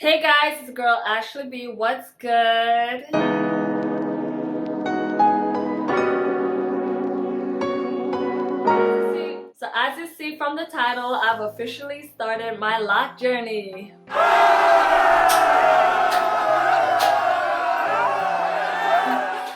Hey guys, it's girl Ashley B. What's good? So as you see from the title, I've officially started my lock journey.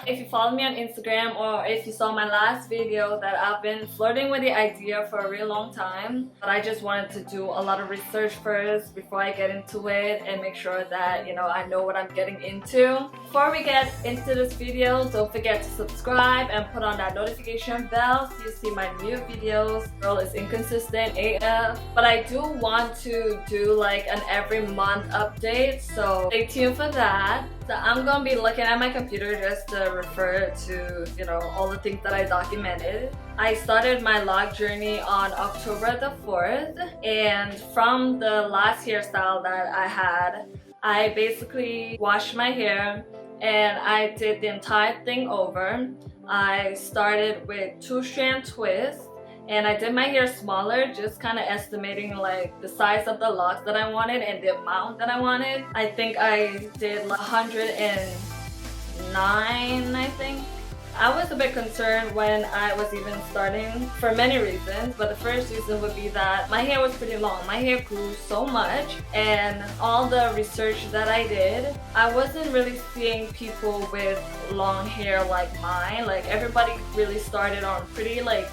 If you follow me on Instagram or if you saw my last video, that I've been flirting with the idea for a really long time, but I just wanted to do a lot of research first before I get into it and make sure that I know what I'm getting into. Before we get into this video, don't forget to subscribe and put on that notification bell so you see my new videos. Girl is inconsistent AF, but I do want to do like an every month update, so stay tuned for that. So I'm gonna be looking at my computer just to refer to, all the things that I documented. I started my log journey on October the 4th, and from the last hairstyle that I had, I basically washed my hair and I did the entire thing over. I started with 2-strand twists, and I did my hair smaller, just kind of estimating like the size of the locks that I wanted and the amount that I wanted. I think I did like 109, I think. I was a bit concerned when I was even starting for many reasons, but the first reason would be that my hair was pretty long. My hair grew so much, and all the research that I did, I wasn't really seeing people with long hair like mine. Like everybody really started on pretty like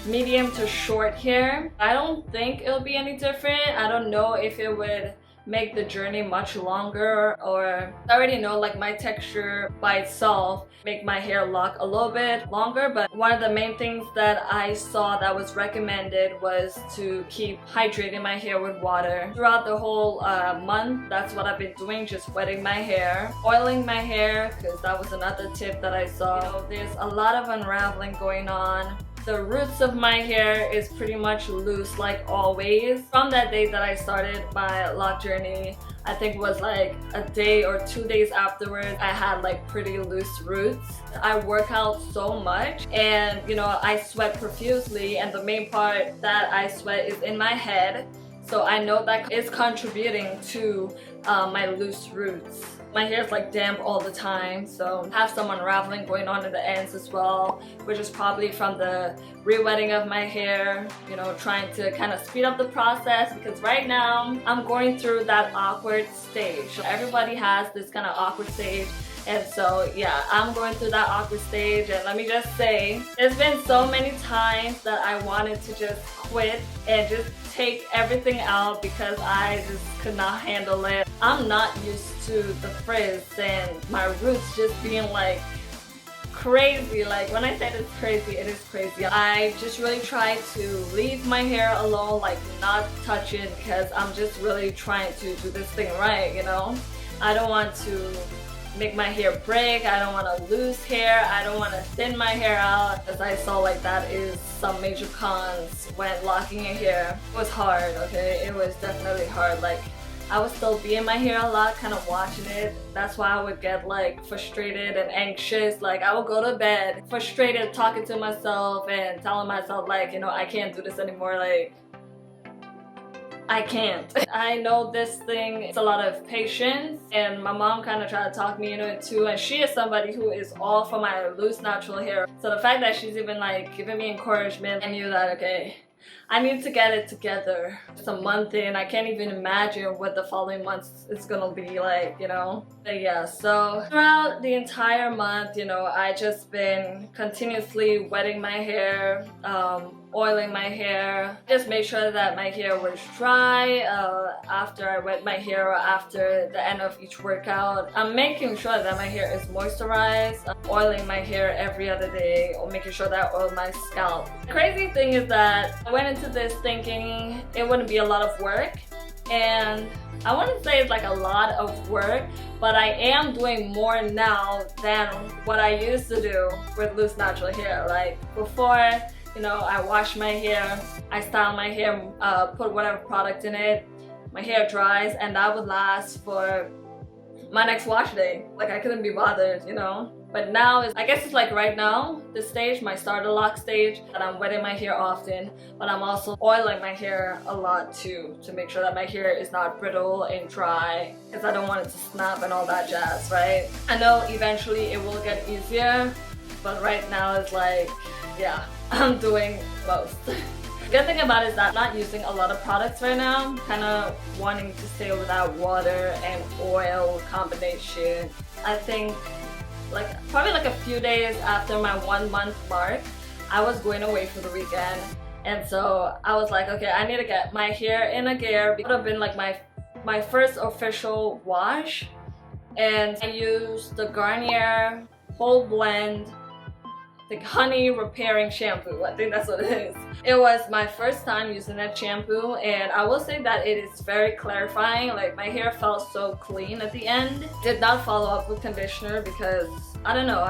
medium to short hair. I don't think it'll be any different. I don't know if it would make the journey much longer, or I already know like my texture by itself make my hair lock a little bit longer. But one of the main things that I saw that was recommended was to keep hydrating my hair with water throughout the whole month. That's what I've been doing, just wetting my hair, oiling my hair, because that was another tip that I saw. There's a lot of unraveling going on. The roots of my hair is pretty much loose like always. From that day that I started my lock journey, I think it was like a day or 2 days afterwards, I had like pretty loose roots. I work out so much, and I sweat profusely, and the main part that I sweat is in my head. So I know that is contributing to my loose roots. My hair is like damp all the time, so I have some unraveling going on in the ends as well, which is probably from the re-wetting of my hair, trying to kind of speed up the process, because right now I'm going through that awkward stage. Everybody has this kind of awkward stage, and so yeah, I'm going through that awkward stage. And let me just say, there's been so many times that I wanted to just quit and just take everything out because I just could not handle it. I'm not used to the frizz and my roots just being like crazy. Like when I say it's crazy, it is crazy. I just really try to leave my hair alone, like not touch it, because I'm just really trying to do this thing right, I don't want to make my hair break. I don't want to lose hair. I don't want to thin my hair out, as I saw like that is some major cons when locking your hair. It was hard, okay? It was definitely hard. Like I would still be in my hair a lot, kind of watching it. That's why I would get like frustrated and anxious. Like I would go to bed frustrated, talking to myself and telling myself like, I can't do this anymore. Like I can't. I know this thing is a lot of patience, and my mom kind of tried to talk me into it too, and she is somebody who is all for my loose natural hair. So the fact that she's even like giving me encouragement, I knew that okay, I need to get it together. It's a month in, I can't even imagine what the following months is gonna be like, But yeah, so throughout the entire month, I just been continuously wetting my hair, oiling my hair. Just make sure that my hair was dry after I wet my hair or after the end of each workout. I'm making sure that my hair is moisturized. I'm oiling my hair every other day, or making sure that I oil my scalp. The crazy thing is that I went into this thinking it wouldn't be a lot of work, and I wouldn't say it's like a lot of work, but I am doing more now than what I used to do with loose natural hair. Like before, I wash my hair, I style my hair, put whatever product in it, my hair dries, and that would last for my next wash day. Like I couldn't be bothered, you know. But now I guess it's like right now, this stage, my starter lock stage, and I'm wetting my hair often, but I'm also oiling my hair a lot too, to make sure that my hair is not brittle and dry, because I don't want it to snap and all that jazz, right? I know eventually it will get easier, but right now it's like, yeah, I'm doing most. The good thing about it is that I'm not using a lot of products right now. I'm kind of wanting to stay with that water and oil combination. I think probably like a few days after my 1 month mark, I was going away for the weekend, and so I was like, okay, I need to get my hair in a gear. It would have been like my first official wash, and I used the Garnier Whole Blend, the honey repairing shampoo. I think that's what it is. It was my first time using that shampoo, and I will say that it is very clarifying. Like my hair felt so clean at the end. Did not follow up with conditioner because I don't know,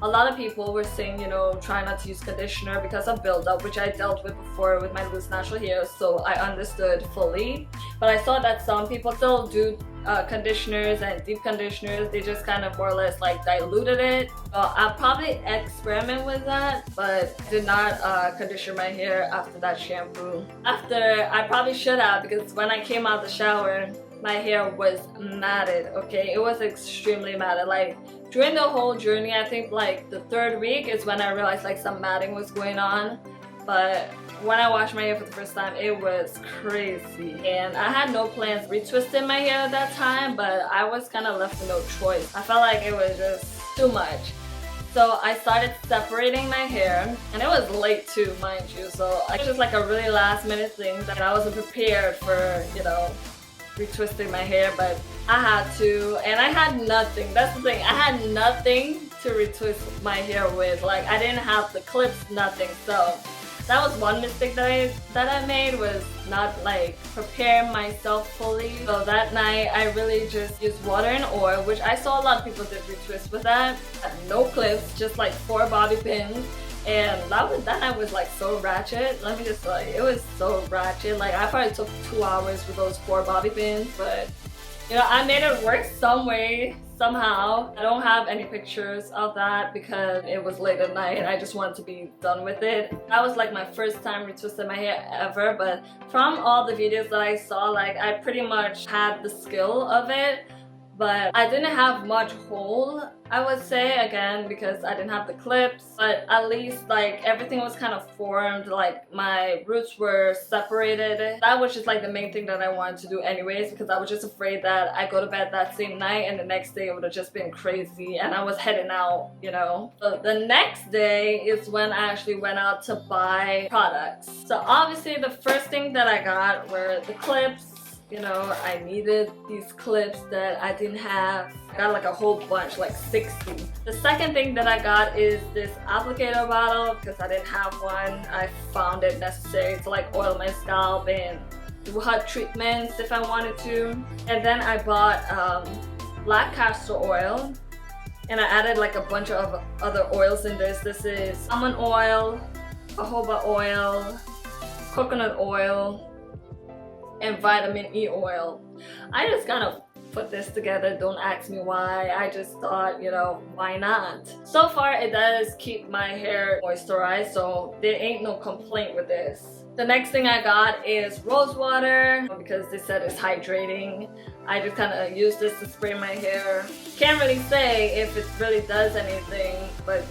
a lot of people were saying, you know, try not to use conditioner because of buildup, which I dealt with before with my loose natural hair, so I understood fully. But I saw that some people still do conditioners and deep conditioners. They just kind of more or less like diluted it. I'll probably experiment with that, but did not condition my hair after that shampoo. After, I probably should have, because when I came out the shower, my hair was matted, okay? It was extremely matted. Like during the whole journey, I think like the 3rd week is when I realized like some matting was going on. But when I washed my hair for the first time, it was crazy. And I had no plans retwisting my hair at that time, but I was kind of left with no choice. I felt like it was just too much. So I started separating my hair, and it was late too, mind you. So it was just like a really last minute thing that I wasn't prepared for, you know, retwisting my hair, but I had to, and I had nothing. That's the thing, I had nothing to retwist my hair with. Like I didn't have the clips, nothing. So that was one mistake that I made, was not like preparing myself fully. So that night I really just used water and oil, which I saw a lot of people did retwist with that. No clips, just like 4 bobby pins. And that night was like so ratchet. Let me just like, it was so ratchet. Like I probably took 2 hours with those 4 bobby pins, but you know, I made it work some way, somehow. I don't have any pictures of that because it was late at night. I just wanted to be done with it. That was like my first time retwisting my hair ever, but from all the videos that I saw, like I pretty much had the skill of it. But I didn't have much hold, I would say, again, because I didn't have the clips. But at least like everything was kind of formed, like my roots were separated. That was just like the main thing that I wanted to do anyways, because I was just afraid that I go to bed that same night and the next day it would have just been crazy and I was heading out, you know. So the next day is when I actually went out to buy products. So obviously the first thing that I got were the clips. You know, I needed these clips that I didn't have. I got like a whole bunch, like 60. The second thing that I got is this applicator bottle because I didn't have one. I found it necessary to like oil my scalp and do hot treatments if I wanted to. And then I bought black castor oil, and I added like a bunch of other oils in this. This is almond oil, jojoba oil, coconut oil, and vitamin E oil. I just kind of put this together. Don't ask me why. I just thought, you know, why not? So far it does keep my hair moisturized, so there ain't no complaint with this. The next thing I got is rose water because they said it's hydrating. I just kind of use this to spray my hair. Can't really say if it really does anything, but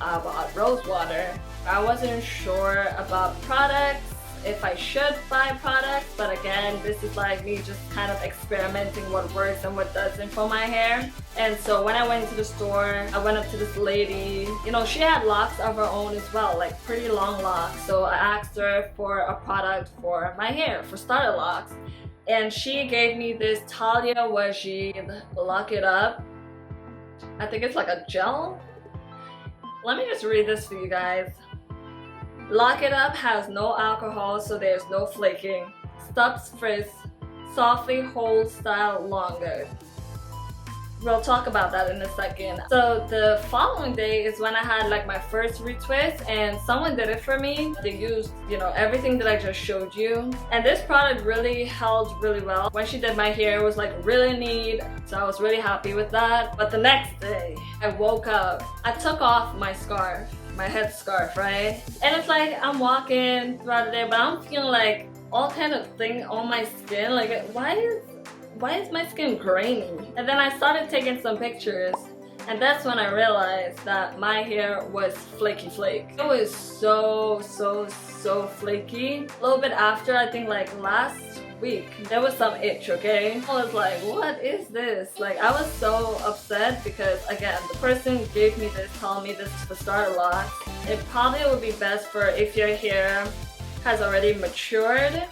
I bought rose water. I wasn't sure about products, if I should buy products, but again, this is like me just kind of experimenting what works and what doesn't for my hair. And so when I went to the store, I went up to this lady. You know, she had locks of her own as well, like pretty long locks. So I asked her for a product for my hair, for starter locks. And she gave me this Talia Wajid Lock It Up. I think it's like a gel. Let me just read this for you guys. Lock It Up has no alcohol, so there's no flaking. Stops frizz, softly hold style longer. we'll talk about that in a second. So the following day is when I had like my first retwist, and someone did it for me. They used, you know, everything that I just showed you, and this product really held really well. When she did my hair, it was like really neat, so I was really happy with that. But the next day I woke up, I took off my scarf, my head scarf, right? And it's like I'm walking throughout the day, but I'm feeling like all kind of thing on my skin. Like, why is my skin grainy? And then I started taking some pictures, and that's when I realized that my hair was flaky flake. It was so flaky. A little bit after, I think like last week, there was some itch, okay? I was like, what is this? Like, I was so upset because, again, the person gave me this, telling me this is for starter locks. It probably would be best for if your hair has already matured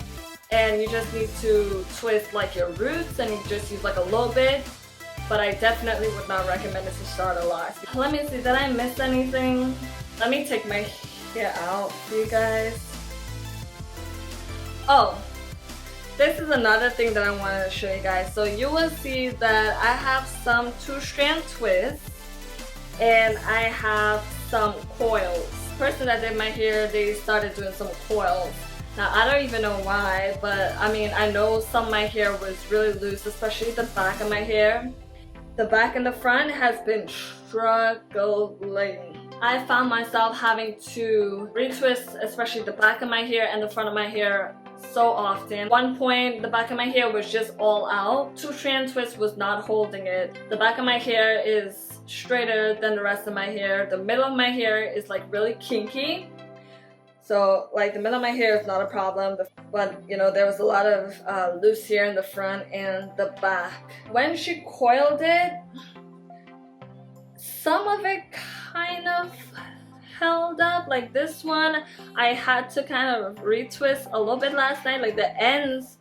and you just need to twist like your roots, and you just use like a little bit. But I definitely would not recommend this to starter locks. Let me see, did I miss anything? Let me take my hair out for you guys. Oh, this is another thing that I wanted to show you guys. So you will see that I have some 2-strand twists and I have some coils. The person that did my hair, they started doing some coils. Now I don't even know why, but I mean, I know some of my hair was really loose, especially the back of my hair. The back and the front has been struggling. I found myself having to retwist, especially the back of my hair and the front of my hair, so often. At one point, the back of my hair was just all out. 2-strand twist was not holding it. The back of my hair is straighter than the rest of my hair. The middle of my hair is like really kinky. So like the middle of my hair is not a problem, but you know, there was a lot of loose hair in the front and the back. When she coiled it, some of it kind of held up. Like this one, I had to kind of retwist a little bit last night. Like the ends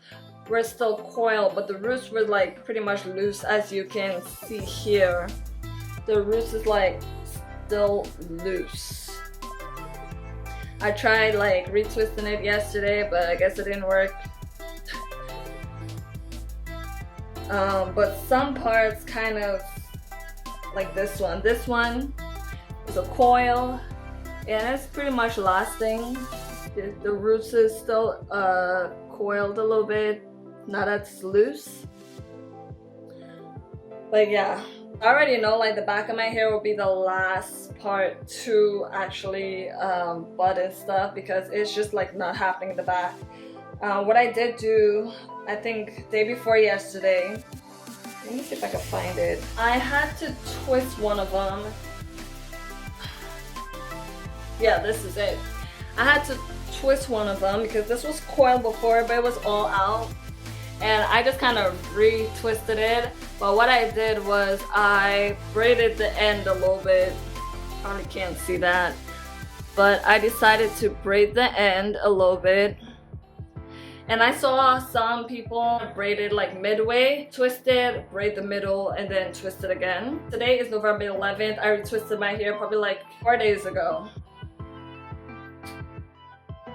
were still coiled, but the roots were like pretty much loose, as you can see here. The roots is like still loose. I tried like retwisting it yesterday, but I guess it didn't work. But some parts kind of like this one. This one is a coil and it's pretty much lasting. The roots is still coiled a little bit, not as loose. But yeah, I already know like the back of my hair will be the last part to actually bud and stuff, because it's just like not happening in the back. What I did do, I think day before yesterday, let me see if I can find it. I had to twist one of them. Yeah, this is it. I had to twist one of them because this was coiled before, but it was all out. And I just kind of retwisted it. But what I did was I braided the end a little bit. Probably can't see that. But I decided to braid the end a little bit. And I saw some people braid it like midway, twist it, braid the middle, and then twist it again. Today is November 11th. I retwisted my hair probably like 4 days ago.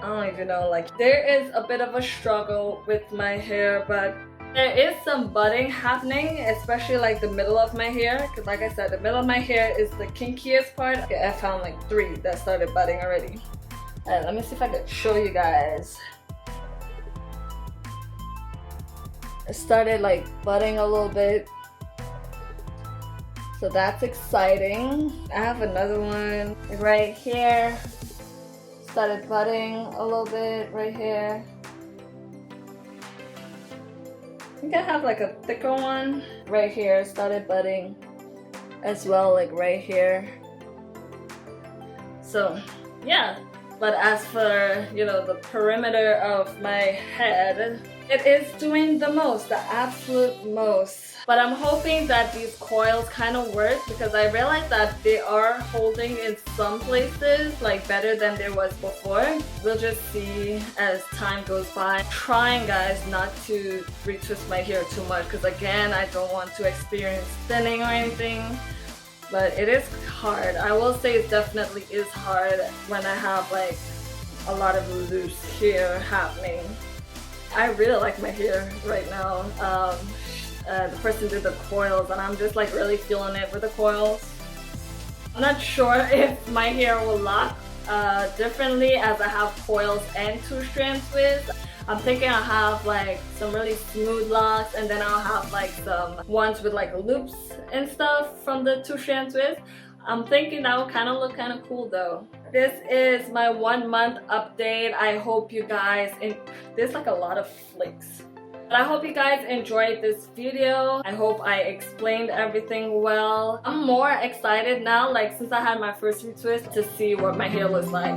I don't even know, like there is a bit of a struggle with my hair, but there is some budding happening, especially like the middle of my hair, because like I said, the middle of my hair is the kinkiest part. Okay, I found like 3 that started budding already. Alright, let me see if I can show you guys. It started like budding a little bit, so that's exciting. I have another one right here. Started budding a little bit right here. I think I have like a thicker one right here. Started budding as well, like right here. So yeah, but as for, you know, the perimeter of my head, it is doing the most, the absolute most. But I'm hoping that these coils kind of work, because I realized that they are holding in some places like better than there was before. We'll just see as time goes by. I'm trying, guys, not to retwist my hair too much, because again, I don't want to experience thinning or anything. But it is hard. I will say it definitely is hard when I have like a lot of loose hair happening. I really like my hair right now. the person did the coils, and I'm just like really feeling it with the coils. I'm not sure if my hair will lock differently as I have coils and 2-strand twists. I'm thinking I'll have like some really smooth locks, and then I'll have like some ones with like loops and stuff from the 2-strand twist. I'm thinking that will kind of look kind of cool though. This is my 1 month update. I hope you guys, there's like a lot of flakes. But I hope you guys enjoyed this video. I hope I explained everything well. I'm more excited now, like since I had my first retwist, to see what my hair looks like.